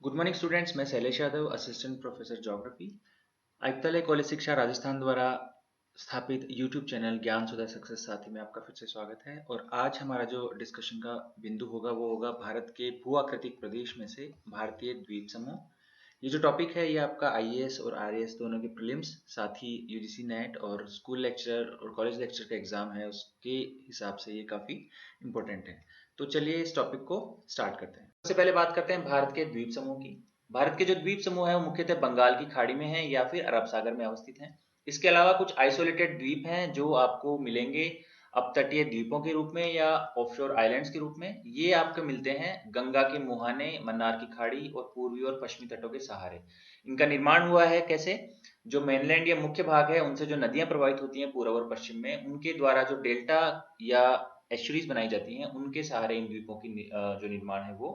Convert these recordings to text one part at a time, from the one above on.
Good morning students, मैं Shailesh Yadav, assistant professor geography, आयुक्तालय college शिक्षा राजस्थान द्वारा स्थापित यूट्यूब चैनल ज्ञान सुधा सक्सेस साथी में आपका फिर से स्वागत है। और आज हमारा जो डिस्कशन का बिंदु होगा वो होगा भारत के भू आकृतिक प्रदेश में से भारतीय द्वीप समूह। ये जो टॉपिक है ये आपका आईएएस और आरएएस दोनों के प्रीलिम्स, साथ ही यूजीसी नेट और स्कूल लेक्चर और कॉलेज लेक्चर का एग्जाम है, उसके हिसाब से ये काफ़ी इंपॉर्टेंट है। तो चलिए इस टॉपिक को स्टार्ट करते हैं। सबसे पहले बात करते हैं भारत के द्वीप समूह की। भारत के जो द्वीप समूह है वो मुख्यतः बंगाल की खाड़ी में है या फिर अरब सागर में अवस्थित हैं। इसके अलावा कुछ आइसोलेटेड द्वीप हैं जो आपको मिलेंगे अपतटीय द्वीपों के रूप में या ऑफशोर आइलैंड्स के रूप में। ये आपको मिलते हैं गंगा के मुहाने, मन्नार की खाड़ी और पूर्वी और पश्चिमी तटों के सहारे। इनका निर्माण हुआ है कैसे? जो मेनलैंड या मुख्य भाग है उनसे जो नदियां प्रवाहित होती हैं पूर्व और पश्चिम में, उनके द्वारा जो डेल्टा या एस्चुरीज बनाई जाती हैं, उनके सहारे इन द्वीपों की जो निर्माण है वो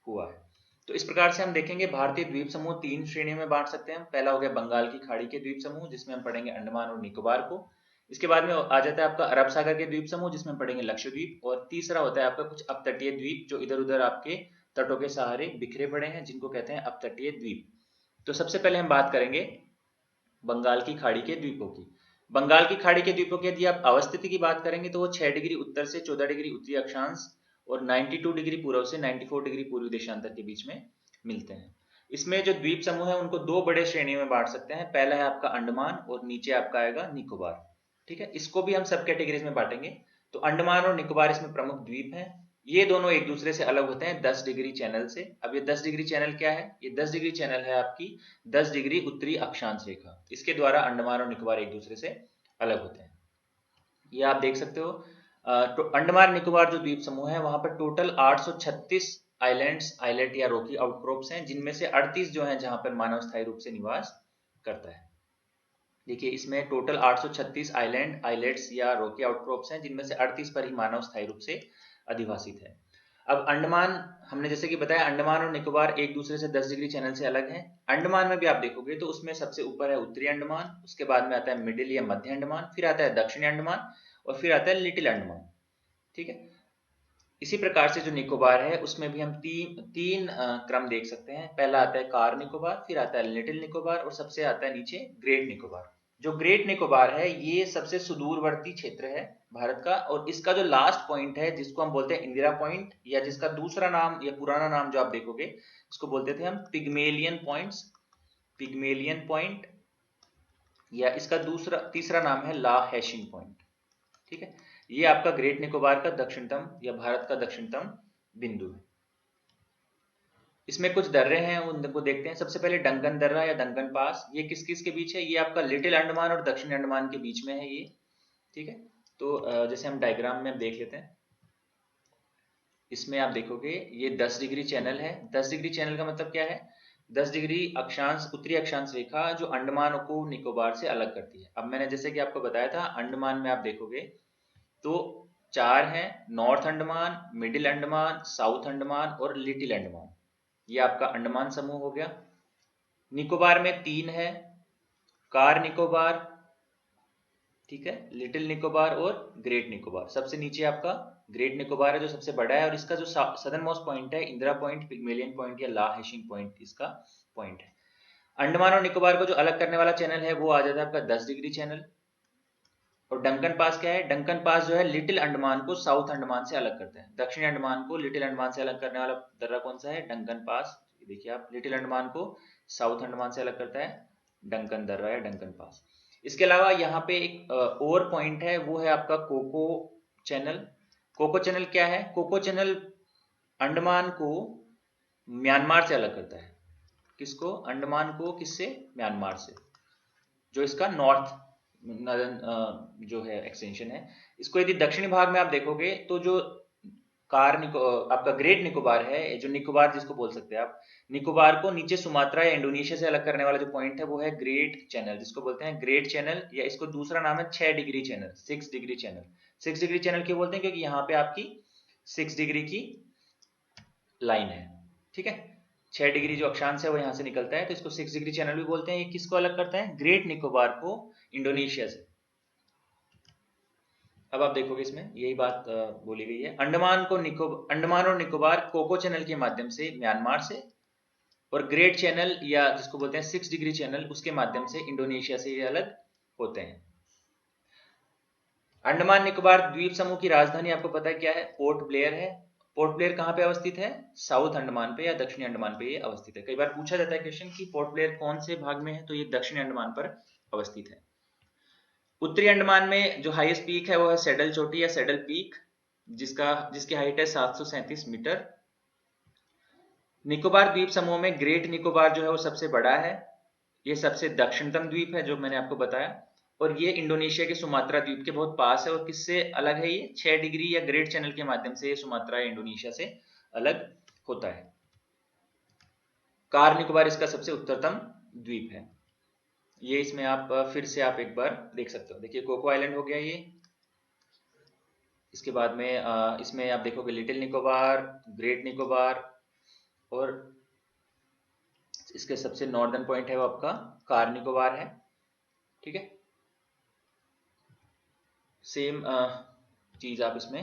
हुआ है। तो इस प्रकार से हम देखेंगे भारतीय द्वीप समूह तीन श्रेणियों में बांट सकते हैं। पहला हो गया बंगाल की खाड़ी के द्वीप समूह, जिसमें हम पढ़ेंगे अंडमान और निकोबार को। इसके बाद में आ जाता है आपका अरब सागर के द्वीप समूह, जिसमें पढ़ेंगे लक्षद्वीप। और तीसरा होता है आपका कुछ अपतटीय द्वीप जो इधर उधर आपके तटों के सहारे बिखरे पड़े हैं, जिनको कहते हैं अपतटीय द्वीप। तो सबसे पहले हम बात करेंगे बंगाल की खाड़ी के द्वीपों की। बंगाल की खाड़ी के द्वीपों की यदि आप अवस्थिति की बात करेंगे तो वो 6 डिग्री उत्तर से 14 डिग्री उत्तरी अक्षांश और 92 डिग्री पूर्व से 94 डिग्री पूर्वी देशांतर के बीच में मिलते हैं। इसमें जो द्वीप समूह है उनको दो बड़े श्रेणी में बांट सकते हैं। पहला है आपका अंडमान और नीचे आपका आएगा निकोबार। ठीक है, इसको भी हम सब कैटेगरीज में बांटेंगे। तो अंडमान और निकोबार इसमें प्रमुख द्वीप हैं। ये दोनों एक दूसरे से अलग होते हैं 10 डिग्री चैनल से। अब ये 10 डिग्री चैनल क्या है? ये 10 डिग्री चैनल है आपकी 10 डिग्री उत्तरी अक्षांश रेखा। इसके द्वारा अंडमान और निकोबार एक दूसरे से अलग होते हैं। ये आप देख सकते हो। तो अंडमान निकोबार जो द्वीप समूह है वहां पर टोटल 836 आइलैंड्स, आइलैंड या रॉकी आउटक्रॉप्स हैं, जिनमें से 38 जो हैं जहां पर मानव स्थायी रूप से निवास करता है। देखिए इसमें टोटल 836 आइलैंड, आइलैंड्स या रॉकी आउटक्रॉप्स हैं, जिनमें से 38 पर ही मानव स्थायी रूप से अधिवासित है। अब अंडमान, हमने जैसे कि बताया अंडमान और निकोबार एक दूसरे से 10 डिग्री चैनल से अलग हैं। अंडमान में भी आप देखोगे तो उसमें सबसे ऊपर है उत्तरी अंडमान, उसके बाद में आता है मिडिल या मध्य अंडमान, फिर आता है दक्षिणी अंडमान और फिर आता है लिटिल अंडमान। ठीक है, इसी प्रकार से जो निकोबार है उसमें भी हम तीन क्रम देख सकते हैं। पहला आता है कार निकोबार, फिर आता है लिटिल निकोबार और सबसे आता है नीचे ग्रेट निकोबार। जो ग्रेट निकोबार है ये सबसे सुदूरवर्ती क्षेत्र है भारत का, और इसका जो लास्ट पॉइंट है जिसको हम बोलते हैं इंदिरा पॉइंट, या जिसका दूसरा नाम या पुराना नाम जो आप देखोगे इसको बोलते थे हम पिग्मेलियन पॉइंट्स, पिग्मेलियन पॉइंट, या इसका दूसरा तीसरा नाम है ला हैशिंग पॉइंट। ठीक है, ये आपका ग्रेट निकोबार का दक्षिणतम या भारत का दक्षिणतम बिंदु है। इसमें कुछ दर्रे हैं उनको देखते हैं। सबसे पहले डंकन दर्रा या डंकन पास, ये किस किस के बीच है? ये आपका लिटिल अंडमान और दक्षिणी अंडमान के बीच में है ये। ठीक है, तो जैसे हम डायग्राम में देख लेते हैं, इसमें आप देखोगे ये 10 डिग्री चैनल है। 10 डिग्री चैनल का मतलब क्या है? 10 डिग्री अक्षांश, उत्तरी अक्षांश रेखा जो अंडमान को निकोबार से अलग करती है। अब मैंने जैसे कि आपको बताया था अंडमान में आप देखोगे तो चार हैं, north Andaman, middle Andaman, south Andaman और लिटिल अंडमान। ये आपका अंडमान समूह हो गया। निकोबार में तीन है, कार निकोबार, ठीक है, लिटिल निकोबार और ग्रेट निकोबार। सबसे नीचे आपका ग्रेट निकोबार है जो सबसे बड़ा है, और इसका जो सदर्न मोस्ट पॉइंट है इंदिरा पॉइंट, पिग्मेलियन पॉइंट या ला हैशिंग पॉइंट इसका पॉइंट है। अंडमान और निकोबार को जो अलग करने वाला चैनल है वो आ जाता है आपका 10 डिग्री चैनल। और डंकन पास क्या है? डंकन पास जो है लिटिल अंडमान को साउथ अंडमान से अलग करते हैं। दक्षिणी अंडमान को लिटिल अंडमान से अलग करने वाला दर्रा कौन सा है? Duncan pass. देखिए आप, लिटिल अंडमान को साउथ अंडमान से अलग करता है डंकन दर्रा या डंकन पास। इसके अलावा यहाँ पे एक और पॉइंट है, वो है आपका कोको चैनल। कोको चैनल क्या है? कोको चैनल अंडमान को म्यांमार से अलग करता है। किसको? अंडमान को किससे? म्यांमार से, जो इसका नॉर्थ जो है एक्सटेंशन है। इसको यदि दक्षिणी भाग में आप देखोगे तो जो आपका ग्रेट निकोबार है, जो निकोबार जिसको बोल सकते हैं आप, निकोबार को नीचे सुमात्रा या इंडोनेशिया से अलग करने वाला जो पॉइंट है वो है ग्रेट चैनल, जिसको बोलते हैं ग्रेट चैनल, या इसको दूसरा नाम है 6 degree channel, 6 degree channel. 6 degree channel क्यों बोलते हैं? क्योंकि यहाँ पे आपकी 6 डिग्री की लाइन है। ठीक है, 6 डिग्री जो अक्षांश है वो यहाँ से निकलता है, तो इसको 6 डिग्री चैनल भी बोलते हैं। ये किसको अलग करता है? ग्रेट निकोबार को इंडोनेशिया से। अब आप देखोगे इसमें यही बात बोली गई है। अंडमान और निकोबार कोको चैनल के माध्यम से म्यांमार से, और ग्रेट चैनल या जिसको बोलते हैं 6 डिग्री चैनल, उसके माध्यम से इंडोनेशिया से ये अलग होते हैं। अंडमान निकोबार द्वीप समूह की राजधानी आपको पता है क्या है? पोर्ट ब्लेयर है। पोर्ट ब्लेयर कहाँ पे अवस्थित है? साउथ अंडमान पे या दक्षिणी अंडमान पे ये अवस्थित है। कई बार पूछा जाता है क्वेश्चन कि पोर्ट ब्लेयर कौन से भाग में है, तो ये दक्षिणी अंडमान पर अवस्थित है। उत्तरी अंडमान में जो हाईएस्ट पीक है वो है सैडल चोटी या सैडल पीक, जिसकी हाइट है 737 मीटर। निकोबार द्वीप समूह में ग्रेट निकोबार जो है वो सबसे बड़ा है। ये सबसे दक्षिणतम द्वीप है जो मैंने आपको बताया, और ये इंडोनेशिया के सुमात्रा द्वीप के बहुत पास है। और किससे अलग है? ये 6 डिग्री या ग्रेट चैनल के माध्यम से ये सुमात्रा या इंडोनेशिया से अलग होता है। कार निकोबार इसका सबसे उत्तरतम द्वीप है। ये इसमें आप फिर से आप एक बार देख सकते हो। देखिए कोको आइलैंड हो गया ये। इसके बाद में इसमें आप देखोगे लिटिल निकोबार, ग्रेट निकोबार, और इसके सबसे नॉर्दर्न पॉइंट है वो आपका कार निकोबार है। ठीक है, सेम चीज आप इसमें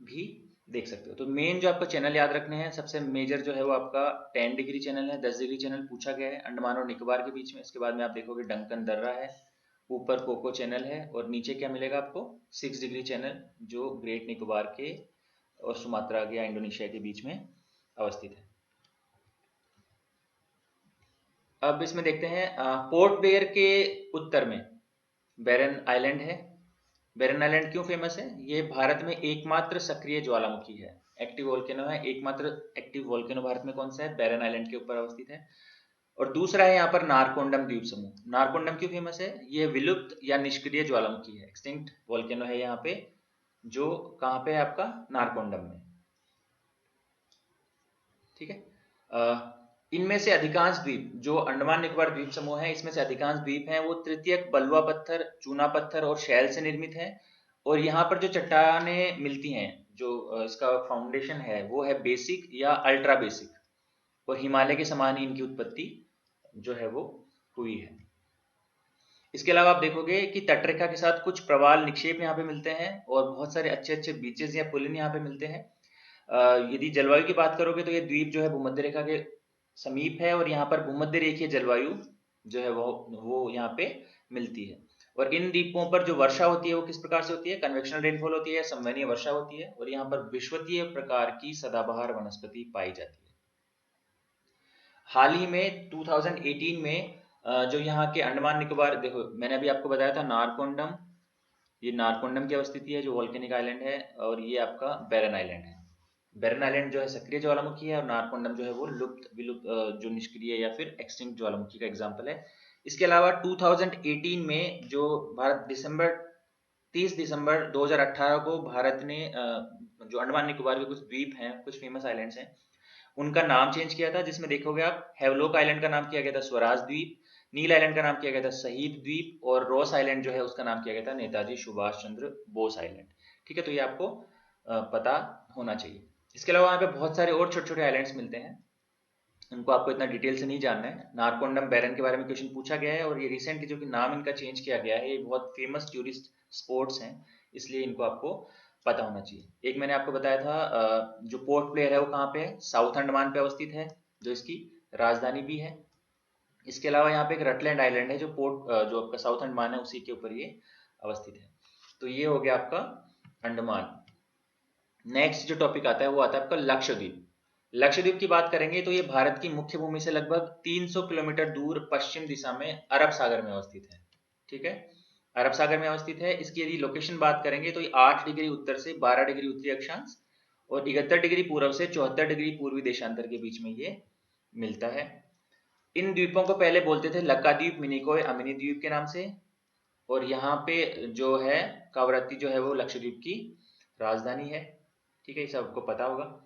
भी देख सकते हो। तो मेन जो आपको चैनल याद रखने हैं, सबसे मेजर जो है वो आपका 10 डिग्री चैनल है। 10 डिग्री चैनल पूछा गया है अंडमान और निकोबार के बीच में। इसके बाद में आप देखोगे डंकन दर्रा है, ऊपर कोको चैनल है, और नीचे क्या मिलेगा आपको? 6 डिग्री चैनल जो ग्रेट निकोबार के और सुमात्रा या इंडोनेशिया के बीच में अवस्थित है। अब इसमें देखते हैं पोर्ट ब्लेयर के उत्तर में बैरन आइलैंड है। बैरन आइलैंड क्यों फेमस है? ये भारत में एकमात्र सक्रिय ज्वालामुखी है, एक्टिव वोल्केनो है। एकमात्र एक्टिव वोल्केनो भारत में कौन सा है? बैरन आइलैंड के ऊपर अवस्थित है। और दूसरा है यहाँ पर नारकोंडम द्वीप समूह। नारकोंडम क्यों फेमस है? ये विलुप्त या निष्क्रिय ज्वालामुखी है, एक्सटिंक्ट वोल्केनो है यहाँ पे, जो कहाँ पे है आपका? नारकोंडम में। ठीक है, इनमें से अधिकांश द्वीप जो अंडमान निकोबार द्वीप समूह है, इसमें से अधिकांश द्वीप हैं वो तृतीयक बलुआ पत्थर, चूना पत्थर और शैल से निर्मित है। और यहाँ पर जो चट्टानें मिलती हैं, जो इसका फाउंडेशन है वो है बेसिक या अल्ट्रा बेसिक, और हिमालय के समान ही इनकी उत्पत्ति जो है वो हुई है। इसके अलावा आप देखोगे कि तटरेखा के साथ कुछ प्रवाल निक्षेप यहाँ पे मिलते हैं, और बहुत सारे अच्छे अच्छे बीचेस या पुलिन यहाँ पे मिलते हैं। यदि जलवायु की बात करोगे तो ये द्वीप जो है भूमध्य रेखा के समीप है, और यहाँ पर भूमध्य रेखीय जलवायु जो है वो यहाँ पे मिलती है। और इन द्वीपों पर जो वर्षा होती है वो किस प्रकार से होती है? कन्वेक्शनल रेनफॉल होती है या संवहनीय वर्षा होती है, और यहाँ पर विश्वतीय प्रकार की सदाबहार वनस्पति पाई जाती है। हाल ही में 2018 में जो यहाँ के अंडमान निकोबार, देखो मैंने अभी आपको बताया था नारकोंडम, ये नारकोंडम की अवस्थिति है जो वोल्केनिक आइलैंड है, और ये आपका बैरन आइलैंड है। बैरन आइलैंड जो है सक्रिय ज्वालामुखी है, और नारकोंडम जो है वो लुप्त विलुप्त जो निष्क्रिय या फिर एक्सटिंक्ट ज्वालामुखी का एग्जाम्पल है। इसके अलावा 2018 में जो भारत 30 दिसंबर 2018 को भारत ने जो अंडमान निकोबार के कुछ द्वीप हैं, कुछ फेमस आइलैंड्स हैं, उनका नाम चेंज किया था। जिसमें देखोगे आप हेवलॉक आइलैंड का नाम किया गया था स्वराज द्वीप, नील आइलैंड का नाम किया गया था शहीद द्वीप, और रॉस आइलैंड जो है उसका नाम किया गया था नेताजी सुभाष चंद्र बोस आइलैंड। ठीक है, तो ये आपको पता होना चाहिए। इसके अलावा यहाँ पे बहुत सारे और छोटे छोटे आइलैंड्स मिलते हैं, उनको आपको इतना डिटेल से नहीं जानना है। नारकोंडम बैरन के बारे में क्वेश्चन पूछा गया है, और ये रिसेंटली जो कि नाम इनका चेंज किया गया है, ये बहुत फेमस टूरिस्ट स्पॉट्स हैं, इसलिए इनको आपको पता होना चाहिए। एक मैंने आपको बताया था जो पोर्ट ब्लेयर है वो कहाँ पे है? साउथ अंडमान पे अवस्थित है, जो इसकी राजधानी भी है। इसके अलावा यहाँ पे एक रटलैंड आइलैंड है जो जो आपका साउथ अंडमान है उसी के ऊपर ये अवस्थित है। तो ये हो गया आपका अंडमान। नेक्स्ट जो टॉपिक आता है वो आता है आपका लक्षद्वीप। लक्षद्वीप की बात करेंगे तो ये भारत की मुख्य भूमि से लगभग 300 किलोमीटर दूर पश्चिम दिशा में अरब सागर में अवस्थित है। ठीक है, अरब सागर में अवस्थित है। इसकी यदि लोकेशन बात करेंगे तो ये 8 डिग्री उत्तर से 12 डिग्री उत्तरी अक्षांश और 71 डिग्री पूर्व से 74 डिग्री पूर्वी देशांतर के बीच में ये मिलता है। इन द्वीपों को पहले बोलते थे लक्काद्वीप, मिनिकॉय, अमिनी द्वीप के नाम से, और यहाँ पे जो है कावरत्ती जो है वो लक्षद्वीप की राजधानी है। ठीक है, ये सबको पता होगा।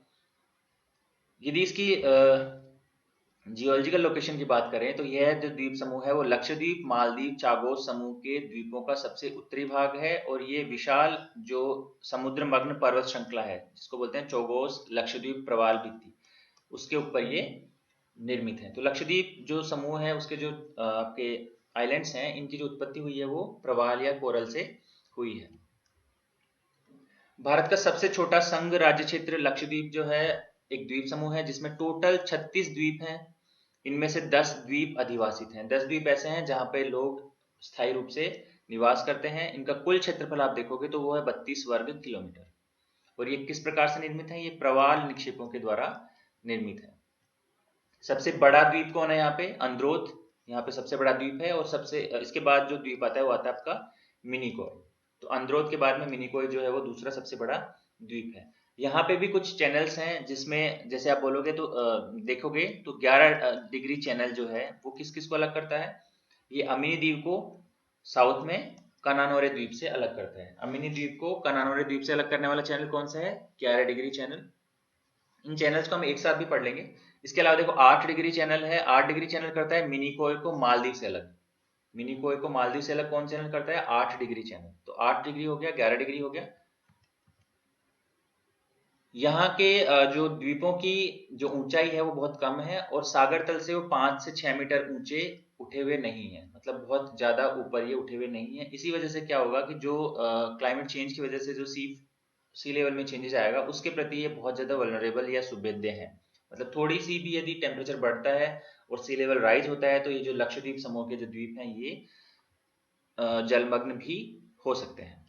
यदि इसकी जियोलॉजिकल लोकेशन की बात करें तो यह जो द्वीप समूह है वो लक्षद्वीप, मालदीव, चागोस समूह के द्वीपों का सबसे उत्तरी भाग है, और ये विशाल जो समुद्रमग्न पर्वत श्रृंखला है जिसको बोलते हैं चौगोस लक्षद्वीप प्रवाल भित्ति, उसके ऊपर ये निर्मित है। तो लक्षद्वीप जो समूह है उसके जो आपके आइलैंड्स हैं, इनकी जो उत्पत्ति हुई है वो प्रवाल या कोरल से हुई है। भारत का सबसे छोटा संघ राज्य क्षेत्र लक्षद्वीप जो है एक द्वीप समूह है जिसमें टोटल 36 द्वीप हैं। इनमें से 10 द्वीप अधिवासित हैं। 10 द्वीप ऐसे हैं जहाँ पे लोग स्थायी रूप से निवास करते हैं। इनका कुल क्षेत्रफल आप देखोगे तो वो है 32 वर्ग किलोमीटर। और ये किस प्रकार से निर्मित है? ये प्रवाल निक्षेपों के द्वारा निर्मित है। सबसे बड़ा द्वीप कौन है यहाँ पे? अंद्रोथ यहाँ पे सबसे बड़ा द्वीप है। और सबसे इसके बाद जो द्वीप आता है वो आता है आपका मिनिकॉय। तो अंद्रोथ के बाद में मिनिकॉय जो है वो दूसरा सबसे बड़ा द्वीप है। यहाँ पे भी कुछ चैनल्स हैं जिसमें जैसे आप बोलोगे तो देखोगे तो 11 डिग्री चैनल जो है वो किस किस को अलग करता है? ये अमीनी द्वीप को साउथ में कनानोरे द्वीप से अलग करता है। अमीनी द्वीप को कनानोरे द्वीप से अलग करने वाला चैनल कौन सा है? 11 डिग्री चैनल। इन चैनल्स को हम एक साथ भी पढ़ लेंगे। इसके अलावा देखो 8 डिग्री चैनल है। 8 डिग्री चैनल करता है मिनिकॉय को मालदीव से अलग। मिनिकॉय को मालदीव से अलग कौन चैनल करता है? 8 डिग्री चैनल। तो 8 डिग्री हो गया, 11 डिग्री हो गया। यहाँ के जो द्वीपों की जो ऊंचाई है वो बहुत कम है और सागर तल से वो 5 से 6 मीटर ऊंचे उठे हुए नहीं है। मतलब बहुत ज्यादा ऊपर ये उठे हुए नहीं है। इसी वजह से क्या होगा कि जो क्लाइमेट चेंज की वजह से जो सी लेवल में चेंजेस आएगा उसके प्रति ये बहुत ज्यादा वल्नरेबल या सुभेद्य है। मतलब थोड़ी सी भी यदि टेम्परेचर बढ़ता है और सी लेवल राइज होता है तो ये जो लक्षद्वीप समूह के जो द्वीप हैं ये जलमग्न भी हो सकते हैं।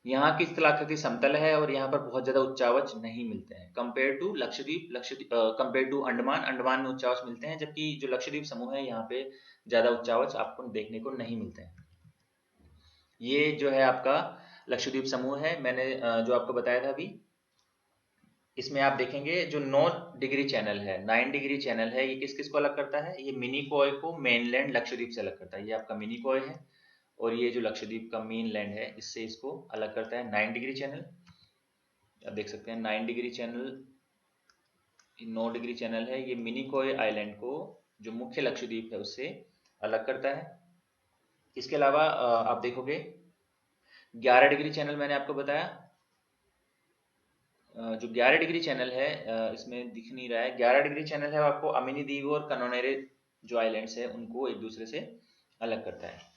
यहाँ की स्थलाकृति समतल है और यहाँ पर बहुत ज्यादा उच्चावच नहीं मिलते हैं compare to Lakshadweep. Compare to Andaman. Andaman में उच्चावच मिलते हैं जबकि जो लक्षद्वीप समूह है यहाँ पे ज्यादा उच्चावच आपको देखने को नहीं मिलते हैं। ये जो है आपका लक्षद्वीप समूह है। मैंने जो आपको बताया था अभी, इसमें आप देखेंगे जो 9 डिग्री चैनल है, 9 डिग्री चैनल है, ये किस किस को अलग करता है? ये मिनिकॉय को मेनलैंड लक्षद्वीप से अलग करता है। ये आपका मिनिकॉय है और ये जो लक्षद्वीप का मेन लैंड है इससे इसको अलग करता है 9 डिग्री चैनल। आप देख सकते हैं 9 डिग्री चैनल, 9 डिग्री चैनल है। ये मिनिकॉय आइलैंड को जो मुख्य लक्षद्वीप है उससे अलग करता है। इसके अलावा आप देखोगे 11 डिग्री चैनल मैंने आपको बताया। जो 11 डिग्री चैनल है इसमें दिख नहीं रहा है। 11 डिग्री चैनल है आपको अमिनी द्वीप और कनोनेरे जो आइलैंड्स है उनको एक दूसरे से अलग करता है।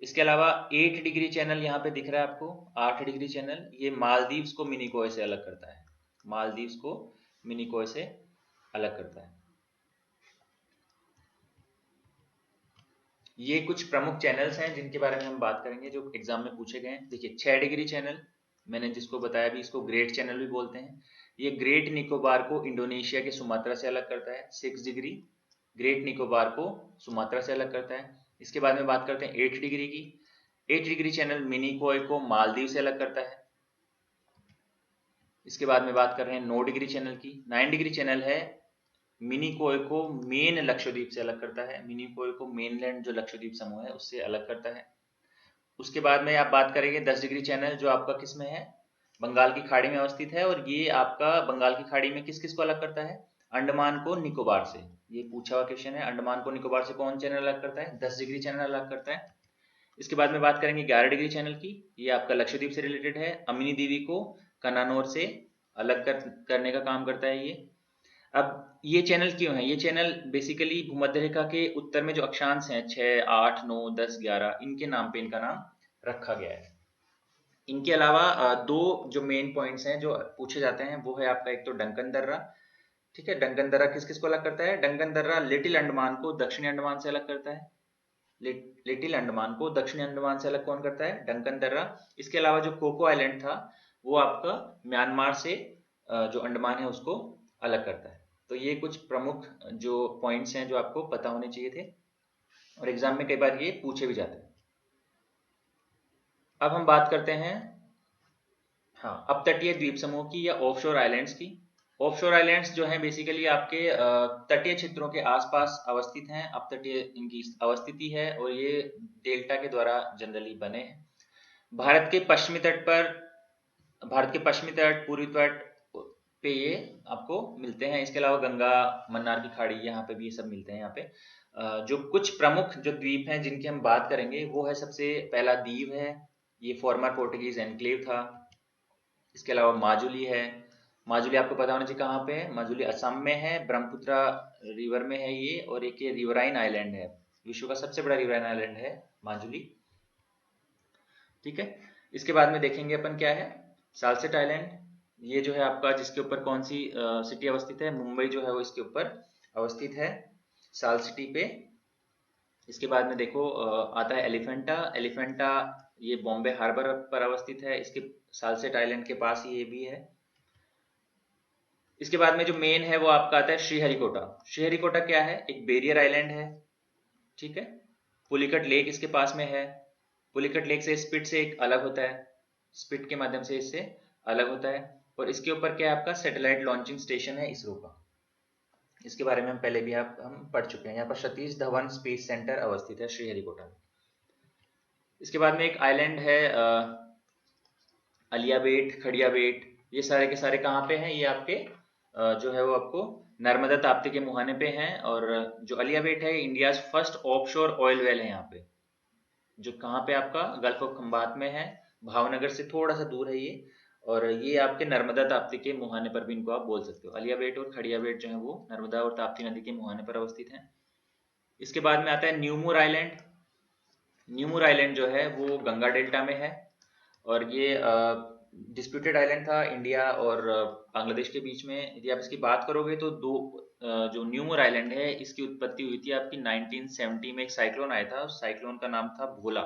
इसके अलावा 8 डिग्री चैनल यहाँ पे दिख रहा है आपको। 8 डिग्री चैनल ये मालदीव्स को मिनिकॉय से अलग करता है। मालदीव्स को मिनिकॉय से अलग करता है। ये कुछ प्रमुख चैनल्स हैं जिनके बारे में हम बात करेंगे जो एग्जाम में पूछे गए हैं। देखिए 6 डिग्री चैनल मैंने जिसको बताया भी, इसको ग्रेट चैनल भी बोलते हैं। ये ग्रेट निकोबार को इंडोनेशिया के सुमात्रा से अलग करता है। 6 डिग्री ग्रेट निकोबार को सुमात्रा से अलग करता है। इसके बाद में बात करते हैं 8 डिग्री की। 8 डिग्री चैनल मिनिकॉय को मालदीव से अलग करता है। इसके बाद में बात कर रहे हैं 9 डिग्री चैनल की। 9 डिग्री चैनल है मिनिकॉय को मेन लक्षद्वीप से अलग करता है। मिनिकॉय को मेनलैंड जो लक्षद्वीप समूह है उससे अलग करता है। उसके बाद में आप बात करेंगे 10 डिग्री चैनल जो आपका किस में है? बंगाल की खाड़ी में अवस्थित है। और ये आपका बंगाल की खाड़ी में किस किस को अलग करता है? अंडमान को निकोबार से। ये पूछा हुआ क्वेश्चन है। अंडमान को निकोबार से कौन चैनल अलग करता है? 10 डिग्री चैनल अलग करता है। इसके बाद में बात करेंगे 11 डिग्री चैनल की। ये आपका लक्षद्वीप से रिलेटेड है। अमिनी द्वीप को कनानौर से अलग करने का काम करता है ये। अब ये चैनल क्यों है? ये चैनल बेसिकली भूमध्य रेखा के उत्तर में जो अक्षांश हैं 6, 8, 9, 10, 11 इनके नाम पे इनका नाम रखा गया है। इनके अलावा दो जो मेन पॉइंट्स हैं जो पूछे जाते हैं वो है आपका एक तो डंकन दर्रा। ठीक है, डंकन दर्रा किस किस को अलग करता है? डंकन दर्रा लिटिल अंडमान को दक्षिणी अंडमान से अलग करता है। लिटिल अंडमान को दक्षिणी अंडमान से अलग कौन करता है? डंकन दर्रा। इसके अलावा जो कोको आइलैंड था वो आपका म्यांमार से जो अंडमान है उसको अलग करता है। तो ये कुछ प्रमुख जो पॉइंट्स हैं जो आपको पता होने चाहिए थे और एग्जाम में कई बार ये पूछे भी जाते हैं। अब हम बात करते हैं हाँ अपतटीय द्वीप समूह की या ऑफशोर आइलैंड्स की। ऑफशोर आइलैंड्स जो हैं बेसिकली आपके तटीय क्षेत्रों के आसपास अवस्थित हैं। अपतटीय इनकी अवस्थिति है और ये डेल्टा के द्वारा जनरली बने हैं। भारत के पश्चिमी तट पर, भारत के पश्चिमी तट, पूर्वी तट पे ये आपको मिलते हैं। इसके अलावा गंगा, मन्नार की खाड़ी यहाँ पे भी ये सब मिलते हैं। यहाँ पे जो कुछ प्रमुख जो द्वीप हैं जिनकी हम बात करेंगे वो है, सबसे पहला दीव है, ये फॉर्मर पोर्टुगीज एनक्लेव था। इसके अलावा माजुली है। माजुली आपको पता होना चाहिए कहाँ पे है। माजुली असम में है, ब्रह्मपुत्र रिवर में है ये। और एक ये रिवराइन आइलैंड है, विश्व का सबसे बड़ा रिवराइन आइलैंड है माजुली। ठीक है, इसके बाद में देखेंगे अपन क्या है, सालसेट आइलैंड। ये जो है आपका जिसके ऊपर कौन सी सिटी अवस्थित है? मुंबई जो है वो इसके ऊपर अवस्थित है। साल सिटी पे। इसके बाद में देखो आता है एलिफेंटा। एलिफेंटा ये बॉम्बे हार्बर पर अवस्थित है, इसके सालसेट आइलैंड के पास ही ये भी है। इसके बाद में जो मेन है वो आपका आता है श्रीहरिकोटा। श्रीहरिकोटा क्या है? एक बैरियर आइलैंड है, ठीक है। पुलिकट लेक इसके पास में है। पुलिकट लेक से स्पिट से एक अलग होता है, स्पिट के माध्यम से इससे अलग होता है। और इसके ऊपर क्या है? आपका सैटेलाइट लॉन्चिंग स्टेशन है इसरो का। इसके बारे में हम पहले भी हम पढ़ चुके हैं। यहाँ पर सतीश धवन स्पेस सेंटर अवस्थित है श्रीहरिकोटा में। इसके बाद में एक आइलैंड है अलिया बेट, खड़िया बेट। ये सारे के सारे कहाँ पे हैं? ये आपके जो है वो आपको नर्मदा ताप्ती के मुहाने पे हैं। और जो अलिया बेट है India first offshore oil well है यहाँ पे, जो कहाँ पे आपका गल्फ ऑफ खंबात में है, भावनगर से थोड़ा सा दूर है ये। और ये आपके नर्मदा ताप्ती के मुहाने पर भी इनको आप बोल सकते हो। अलिया बेट और खड़िया बेट जो है वो नर्मदा और ताप्ती नदी के मुहाने पर अवस्थित हैं। इसके बाद में आता है न्यूमूर आइलैंड। न्यूमूर आइलैंड जो है वो गंगा डेल्टा में है, और ये डिस्प्यूटेड आइलैंड था इंडिया और बांग्लादेश के बीच में। यदि आप इसकी बात करोगे तो जो न्यूमूर आइलैंड है इसकी उत्पत्ति हुई थी आपकी 1970 में। एक साइक्लोन आया था, उस साइक्लोन का नाम था भोला।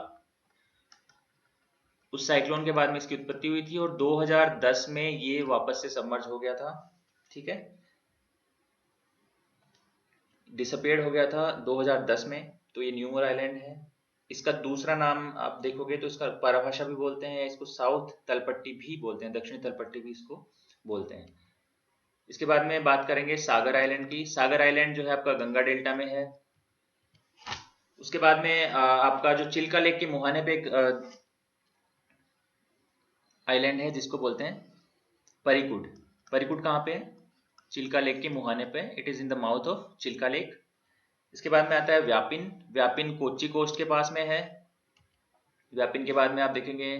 उस साइक्लोन के बाद में इसकी उत्पत्ति हुई थी और 2010 में ये वापस से सबमर्ज हो गया था, ठीक है, डिसअपियर्ड हो गया था 2010 में। तो ये न्यूमर आइलैंड है। इसका दूसरा नाम आप देखोगे तो इसका परिभाषा भी बोलते हैं, इसको साउथ तलपट्टी भी बोलते हैं, दक्षिणी तलपट्टी भी इसको बोलते हैं। इसके बाद में बात करेंगे सागर आइलैंड की। सागर आइलैंड जो है आपका गंगा डेल्टा में है। उसके बाद में आपका जो चिल्का लेक के मुहाने पे एक आइलैंड है जिसको बोलते हैं परिकुड। परिकुड कहाँ पे है? चिल्का लेक के मुहाने पे, it is in the mouth of Chilika lake. इसके बाद में आता है व्यापिन। व्यापिन कोच्चि कोस्ट के पास में है। व्यापिन के बाद में आप देखेंगे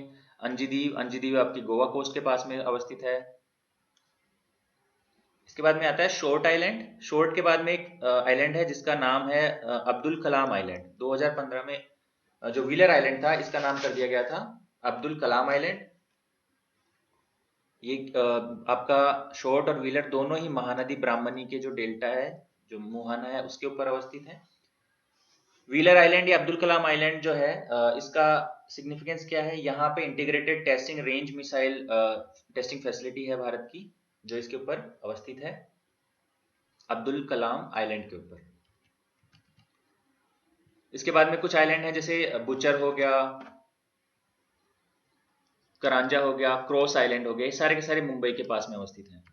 अंजीदीव। अंजीदीव आपकी गोवा कोस्ट के पास में अवस्थित है। इसके बाद में आता है शॉर्ट आइलैंड। शॉर्ट के बाद में एक आइलैंड है जिसका नाम है अब्दुल कलाम आइलैंड। 2015 में जो व्हीलर आइलैंड था इसका नाम कर दिया गया था अब्दुल कलाम आइलैंड। ये आपका शॉर्ट और व्हीलर दोनों ही महानदी ब्राह्मणी के जो डेल्टा है, जो मुहाना है, उसके ऊपर अवस्थित है। व्हीलर आइलैंड या अब्दुल कलाम आइलैंड जो है इसका सिग्निफिकेंस क्या है? यहाँ पे integrated testing range missile testing facility है भारत की, जो इसके ऊपर अवस्थित है अब्दुल कलाम आइलैंड के ऊपर। इसके बाद में कुछ आइलैंड है जैसे बुचर हो गया, करांजा हो गया, क्रॉस आइलैंड हो गया, ये सारे के सारे मुंबई के पास में अवस्थित हैं।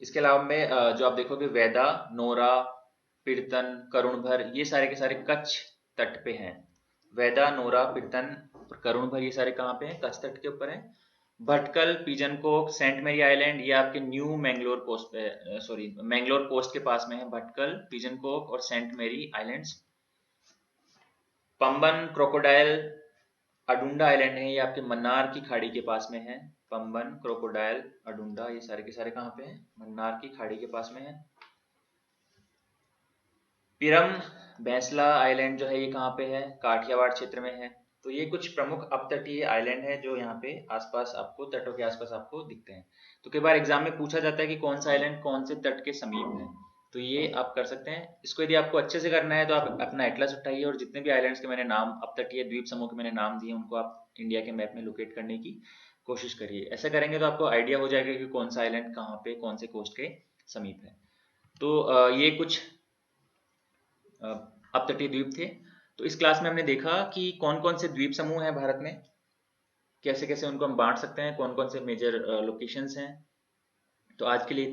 इसके अलावा में जो आप देखोगे वेदा, नोरा, पीर्तन, करुणभर, ये सारे के सारे कच्छ तट पे हैं। वेदा, नोरा, पीर्तन और करुणभर ये सारे कहाँ पे हैं? कच्छ तट के ऊपर हैं। भटकल, पिजनकोक, सेंट मेरी आइलैंड ये आपके न्यू मैंगलोर कोस्ट पे, सॉरी मैंगलोर कोस्ट के पास में है। भटकल, पिजनकोक और सेंट मेरी आइलैंड्स। पंबन, क्रोकोडाइल, अडुंडा आइलैंड है, ये आपके मन्नार की खाड़ी के पास में है। पंबन, क्रोकोडाइल, अडुंडा ये सारे के सारे कहाँ पे हैं? मन्नार की खाड़ी के पास में है। पिरम भैंसला आइलैंड जो है ये कहाँ पे है? काठियावाड़ क्षेत्र में है। तो ये कुछ प्रमुख अपतटीय आइलैंड है जो यहाँ पे आसपास आपको, तटों के आसपास आपको दिखते हैं। तो कई बार एग्जाम में पूछा जाता है कि कौन सा आइलैंड कौन से तट के समीप है, तो ये आप कर सकते हैं। इसको यदि आपको अच्छे से करना है तो आप अपना एटलस उठाइए और जितने भी आइलैंड्स के मैंने नाम, अपतटीय द्वीप समूह के मैंने नाम दिए, उनको आप इंडिया के मैप में लोकेट करने की कोशिश करिए। ऐसा करेंगे तो आपको आइडिया हो जाएगा कि कौन सा आइलैंड कहाँ पे, कौन से कोस्ट के समीप है। तो ये कुछ अपतटीय द्वीप थे। तो इस क्लास में हमने देखा कि कौन कौन से द्वीप समूह हैं भारत में, कैसे कैसे उनको हम बांट सकते हैं, कौन कौन से मेजर लोकेशंस हैं। तो आज के लिए